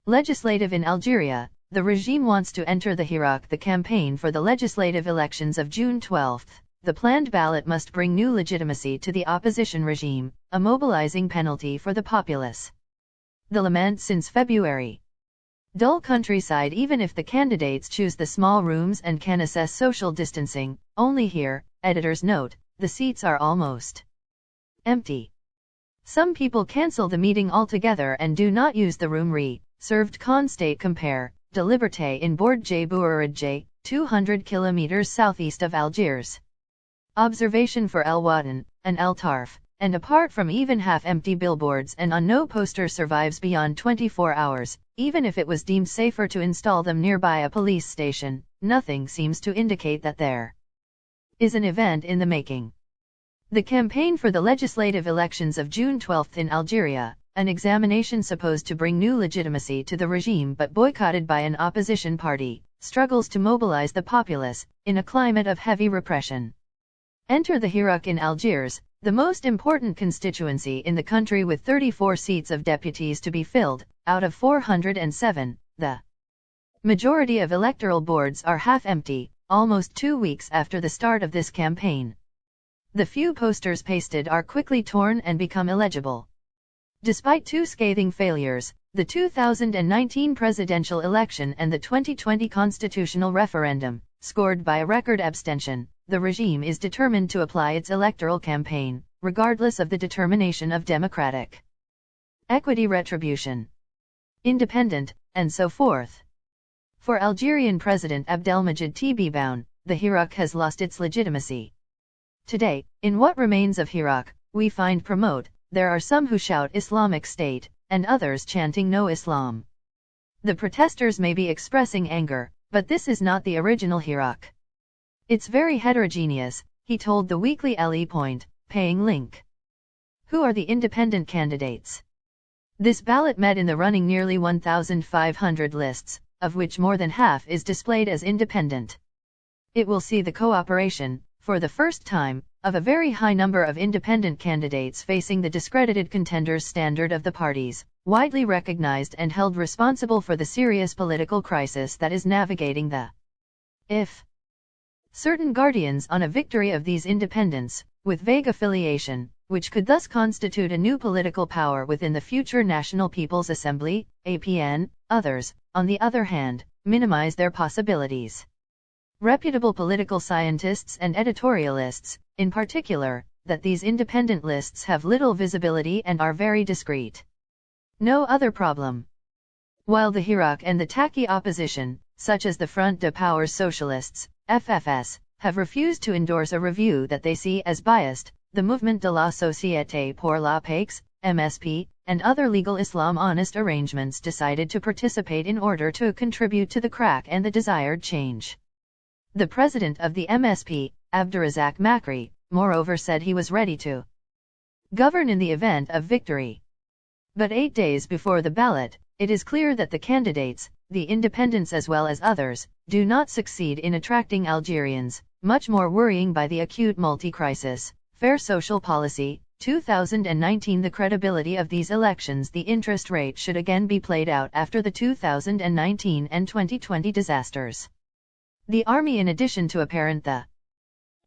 Legislative in Algeria, the regime wants to enter the Hirak the campaign for the legislative elections of June 12. The planned ballot must bring new legitimacy to the opposition regime, a mobilizing penalty for the populace. The lament since February. Dull countryside. Even if the candidates choose the small rooms and can assess social distancing, only here, editors note, the seats are almost empty. Some people cancel the meeting altogether and do not use the room served. State compare, de Liberté in Bourg Bouaradj, 200 kilometers southeast of Algiers. Observation for El Watan, and El Tarf, and apart from even half-empty billboards and on no poster survives beyond 24 hours, even if it was deemed safer to install them nearby a police station, nothing seems to indicate that there is an event in the making. The campaign for the legislative elections of June 12 in Algeria, an examination supposed to bring new legitimacy to the regime but boycotted by an opposition party, struggles to mobilize the populace, in a climate of heavy repression. Enter the Hirak in Algiers, the most important constituency in the country with 34 seats of deputies to be filled, out of 407, the majority of electoral boards are half-empty, almost 2 weeks after the start of this campaign. The few posters pasted are quickly torn and become illegible. Despite two scathing failures, the 2019 presidential election and the 2020 constitutional referendum, scored by a record abstention, the regime is determined to apply its electoral campaign, regardless of the determination of democratic equity, retribution, independent, and so forth. For Algerian President Abdelmajid Tebboune, the Hirak has lost its legitimacy. Today, in what remains of Hirak, we find there are some who shout Islamic State, and others chanting No Islam. The protesters may be expressing anger, but this is not the original Hirak. It's very heterogeneous, he told the weekly Le Point, paying link. Who are the independent candidates? This ballot met in the running nearly 1,500 lists, of which more than half is displayed as independent. It will see the cooperation, for the first time, of a very high number of independent candidates facing the discredited contenders standard of the parties, widely recognized and held responsible for the serious political crisis that is navigating the certain guardians on a victory of these independents, with vague affiliation, which could thus constitute a new political power within the future National People's Assembly, APN. Others, on the other hand, minimize their possibilities. Reputable political scientists and editorialists, in particular, that these independent lists have little visibility and are very discreet. No other problem. While the Hirak and the tacky opposition, such as the Front de Powers Socialists, FFS, have refused to endorse a review that they see as biased, the Mouvement de la Société pour la Paix, MSP, and other legal Islam honest arrangements decided to participate in order to contribute to the crack and the desired change. The president of the MSP, Abderrazak Makri, moreover said he was ready to govern in the event of victory. But 8 days before the ballot, it is clear that the candidates, the independents as well as others, do not succeed in attracting Algerians, much more worrying by the acute multi-crisis, fair social policy, 2019. The credibility of these elections. The interest rate should again be played out after the 2019 and 2020 disasters. The army, in addition to apparent the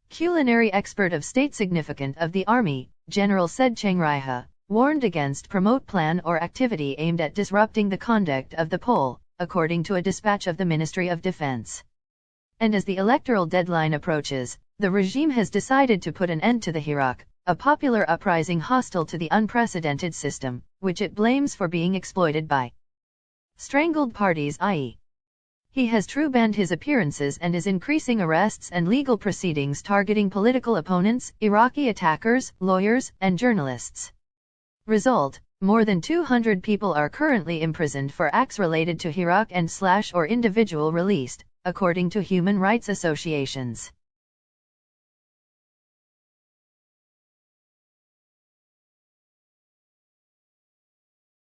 culinary expert of state significant of the army, General Said Chengraiha, warned against promote plan or activity aimed at disrupting the conduct of the poll, according to a dispatch of the Ministry of Defense. And as the electoral deadline approaches, the regime has decided to put an end to the Hirak, a popular uprising hostile to the unprecedented system, which it blames for being exploited by strangled parties, i.e. He has banned his appearances and is increasing arrests and legal proceedings targeting political opponents, Iraqi attackers, lawyers, and journalists. Result: more than 200 people are currently imprisoned for acts related to Hirak and/or individual released, according to human rights associations.